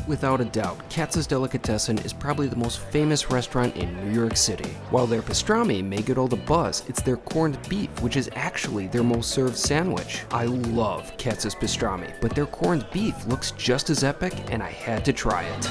without a doubt, Katz's Delicatessen is probably the most famous restaurant in New York City. While their pastrami may get all the buzz, it's their corned beef, which is actually their most served sandwich. I love Katz's pastrami, but their corned beef looks just as epic, and I had to try it.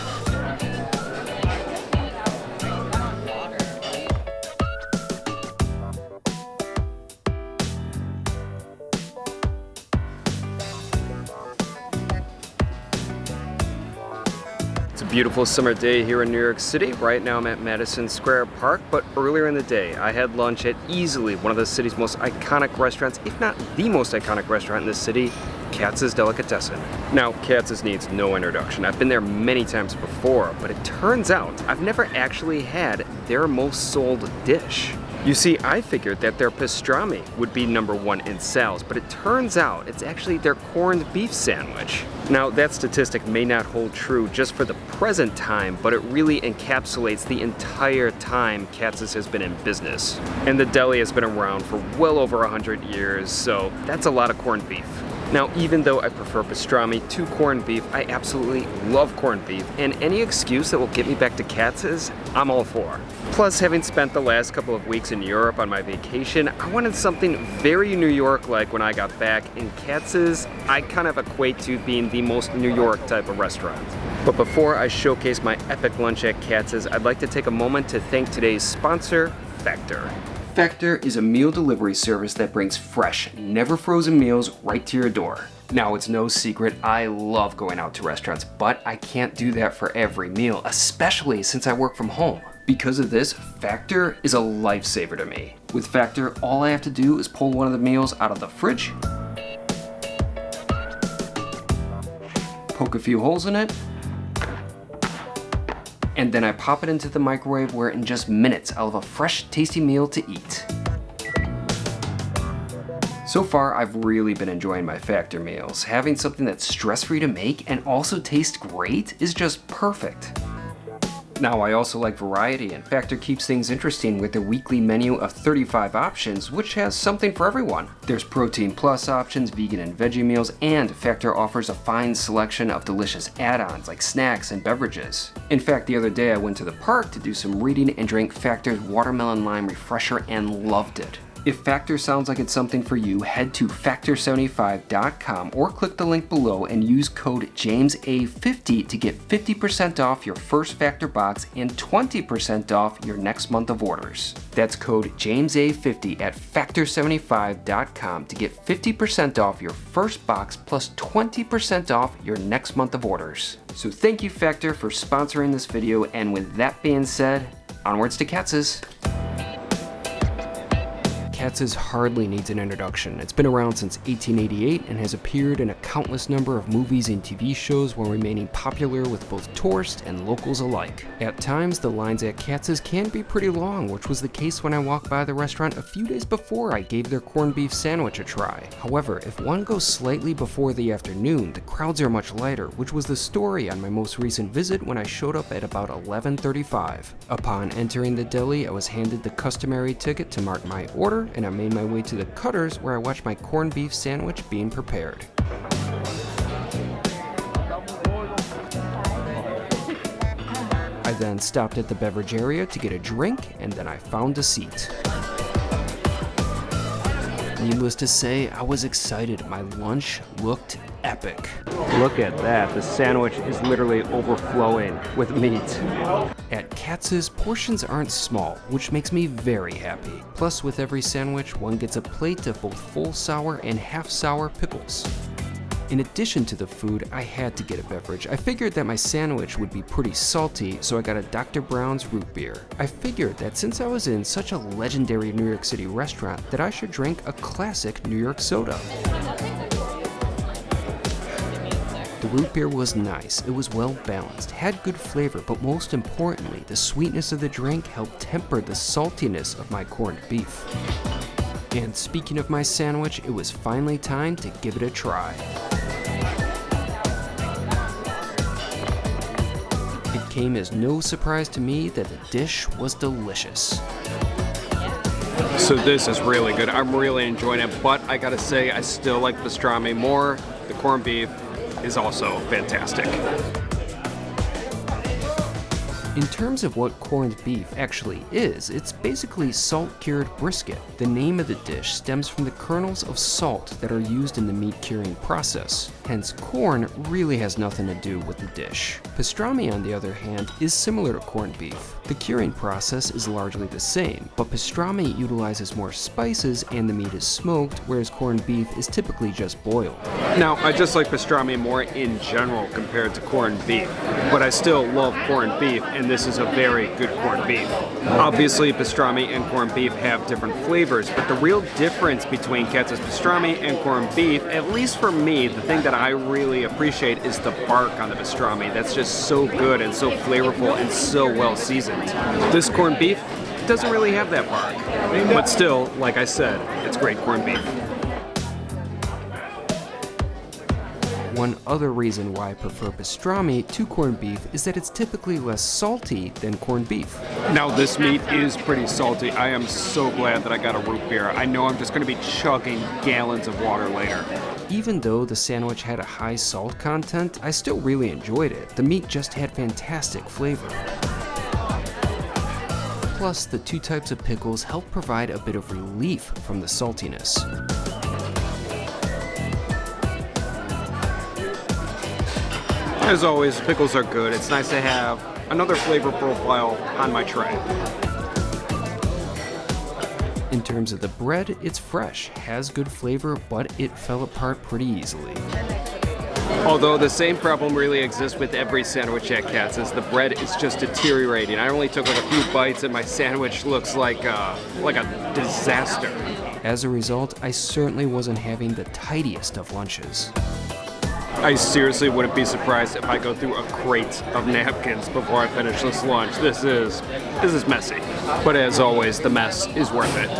It's a beautiful summer day here in New York City. Right now I'm at Madison Square Park, but earlier in the day I had lunch at easily one of the city's most iconic restaurants, if not the most iconic restaurant in the city, Katz's Delicatessen. Now, Katz's needs no introduction. I've been there many times before, but it turns out I've never actually had their most sold dish. You see, I figured that their pastrami would be #1 in sales, but it turns out it's actually their corned beef sandwich. Now, that statistic may not hold true just for the present time, but it really encapsulates the entire time Katz's has been in business. And the deli has been around for well over 100 years, so that's a lot of corned beef. Now, even though I prefer pastrami to corned beef, I absolutely love corned beef, and any excuse that will get me back to Katz's, I'm all for. Plus, having spent the last couple of weeks in Europe on my vacation, I wanted something very New York-like when I got back, and Katz's I kind of equate to being the most New York type of restaurant. But before I showcase my epic lunch at Katz's, I'd like to take a moment to thank today's sponsor, Factor. Factor is a meal delivery service that brings fresh, never frozen meals right to your door. Now, it's no secret I love going out to restaurants, but I can't do that for every meal, especially since I work from home. Because of this, Factor is a lifesaver to me. With Factor, all I have to do is pull one of the meals out of the fridge, poke a few holes in it, and then I pop it into the microwave where in just minutes I'll have a fresh, tasty meal to eat. So far, I've really been enjoying my Factor meals. Having something that's stress-free to make and also tastes great is just perfect. Now, I also like variety, and Factor keeps things interesting with their weekly menu of 35 options, which has something for everyone. There's protein plus options, vegan and veggie meals, and Factor offers a fine selection of delicious add-ons like snacks and beverages. In fact, the other day I went to the park to do some reading and drank Factor's Watermelon Lime Refresher and loved it. If Factor sounds like it's something for you, head to factor75.com or click the link below and use code JamesA50 to get 50% off your first Factor box and 20% off your next month of orders. That's code JamesA50 at factor75.com to get 50% off your first box plus 20% off your next month of orders. So thank you, Factor, for sponsoring this video, and with that being said, onwards to Katz's. Katz's hardly needs an introduction. It's been around since 1888 and has appeared in a countless number of movies and TV shows while remaining popular with both tourists and locals alike. At times, the lines at Katz's can be pretty long, which was the case when I walked by the restaurant a few days before I gave their corned beef sandwich a try. However, if one goes slightly before the afternoon, the crowds are much lighter, which was the story on my most recent visit when I showed up at about 11:35. Upon entering the deli, I was handed the customary ticket to mark my order, and I made my way to the cutters where I watched my corned beef sandwich being prepared. I then stopped at the beverage area to get a drink, and then I found a seat. Needless to say, I was excited. My lunch looked epic. Look at that, the sandwich is literally overflowing with meat. At Katz's, portions aren't small, which makes me very happy. Plus, with every sandwich, one gets a plate of both full sour and half sour pickles. In addition to the food, I had to get a beverage. I figured that my sandwich would be pretty salty, so I got a Dr. Brown's root beer. I figured that since I was in such a legendary New York City restaurant, that I should drink a classic New York soda. The root beer was nice, it was well balanced, had good flavor, but most importantly, the sweetness of the drink helped temper the saltiness of my corned beef. And speaking of my sandwich, it was finally time to give it a try. It came as no surprise to me that the dish was delicious. So this is really good. I'm really enjoying it, but I gotta say, I still like pastrami more. The corned beef is also fantastic. In terms of what corned beef actually is, it's basically salt-cured brisket. The name of the dish stems from the kernels of salt that are used in the meat curing process. Hence, corn really has nothing to do with the dish. Pastrami, on the other hand, is similar to corned beef. The curing process is largely the same, but pastrami utilizes more spices and the meat is smoked, whereas corned beef is typically just boiled. Now, I just like pastrami more in general compared to corned beef, but I still love corned beef, and this is a very good corned beef. Obviously, pastrami and corned beef have different flavors, but the real difference between Katz's pastrami and corned beef, at least for me, the thing that I really appreciate is the bark on the pastrami. That's just so good and so flavorful and so well seasoned. This corned beef doesn't really have that bark, but still, like I said, it's great corned beef. One other reason why I prefer pastrami to corned beef is that it's typically less salty than corned beef. Now, this meat is pretty salty. I am so glad that I got a root beer. I know I'm just going to be chugging gallons of water later. Even though the sandwich had a high salt content, I still really enjoyed it. The meat just had fantastic flavor. Plus, the two types of pickles help provide a bit of relief from the saltiness. As always, pickles are good. It's nice to have another flavor profile on my tray. In terms of the bread, it's fresh, has good flavor, but it fell apart pretty easily. Although the same problem really exists with every sandwich at Katz's, the bread is just deteriorating. I only took like a few bites and my sandwich looks like a disaster. As a result, I certainly wasn't having the tidiest of lunches. I seriously wouldn't be surprised if I go through a crate of napkins before I finish this lunch. This is messy. But as always, the mess is worth it.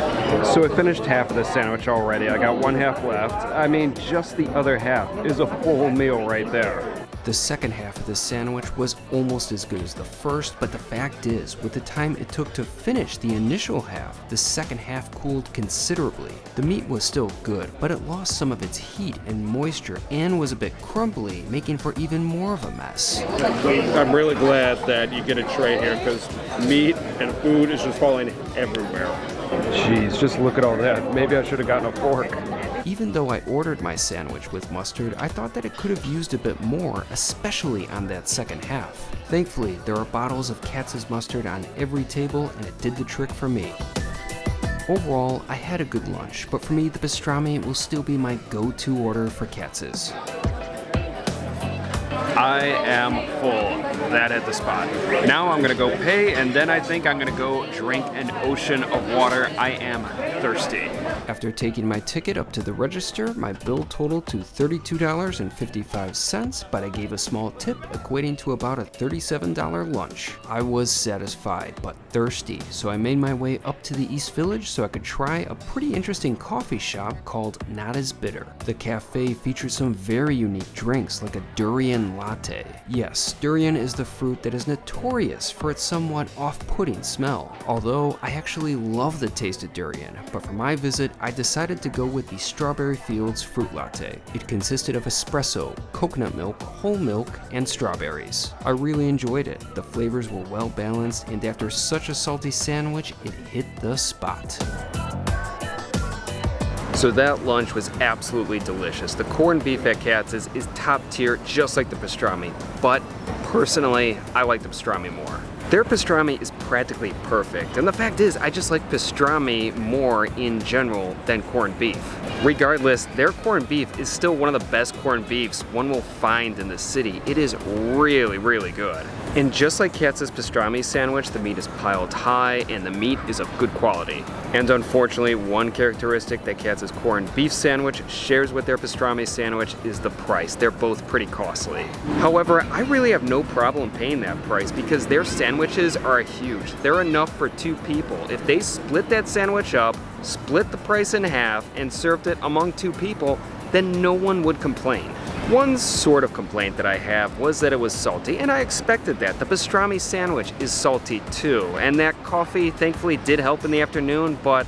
So I finished half of the sandwich already. I got one half left. I mean, just the other half is a full meal right there. The second half of the sandwich was almost as good as the first, but the fact is, with the time it took to finish the initial half, the second half cooled considerably. The meat was still good, but it lost some of its heat and moisture and was a bit crumbly, making for even more of a mess. I'm really glad that you get a tray here because meat and food is just falling everywhere. Jeez, just look at all that. Maybe I should have gotten a fork. Even though I ordered my sandwich with mustard, I thought that it could have used a bit more, especially on that second half. Thankfully, there are bottles of Katz's mustard on every table, and it did the trick for me. Overall, I had a good lunch, but for me, the pastrami will still be my go-to order for Katz's. I am full. That at the spot. Now I'm gonna go pay, and then I think I'm gonna go drink an ocean of water. I am thirsty. After taking my ticket up to the register, my bill totaled to $32.55, but I gave a small tip equating to about a $37 lunch. I was satisfied, but thirsty, so I made my way up to the East Village so I could try a pretty interesting coffee shop called Not As Bitter. The cafe featured some very unique drinks like a durian latte. Yes, durian is the fruit that is notorious for its somewhat off-putting smell. Although I actually love the taste of durian, but for my visit, I decided to go with the Strawberry Fields fruit latte. It consisted of espresso, coconut milk, whole milk, and strawberries. I really enjoyed it. The flavors were well balanced, and after such a salty sandwich, it hit the spot. So that lunch was absolutely delicious. The corned beef at Katz's is top tier, just like the pastrami, but personally, I like the pastrami more. Their pastrami is practically perfect, and the fact is, I just like pastrami more in general than corned beef. Regardless, their corned beef is still one of the best corned beefs one will find in the city. It is really, really good. And just like Katz's pastrami sandwich, the meat is piled high and the meat is of good quality. And unfortunately, one characteristic that Katz's corned beef sandwich shares with their pastrami sandwich is the price. They're both pretty costly. However, I really have no problem paying that price because their sandwiches are huge. They're enough for 2 people. If they split that sandwich up, split the price in half, and served it among 2 people, then no one would complain. One sort of complaint that I have was that it was salty, and I expected that. The pastrami sandwich is salty too, and that coffee thankfully did help in the afternoon, but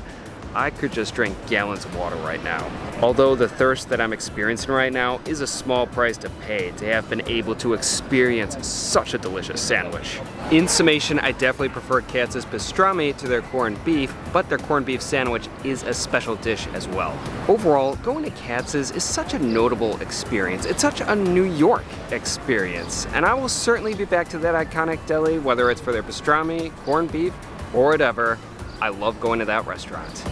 I could just drink gallons of water right now. Although the thirst that I'm experiencing right now is a small price to pay to have been able to experience such a delicious sandwich. In summation, I definitely prefer Katz's pastrami to their corned beef, but their corned beef sandwich is a special dish as well. Overall, going to Katz's is such a notable experience. It's such a New York experience, and I will certainly be back to that iconic deli, whether it's for their pastrami, corned beef, or whatever. I love going to that restaurant.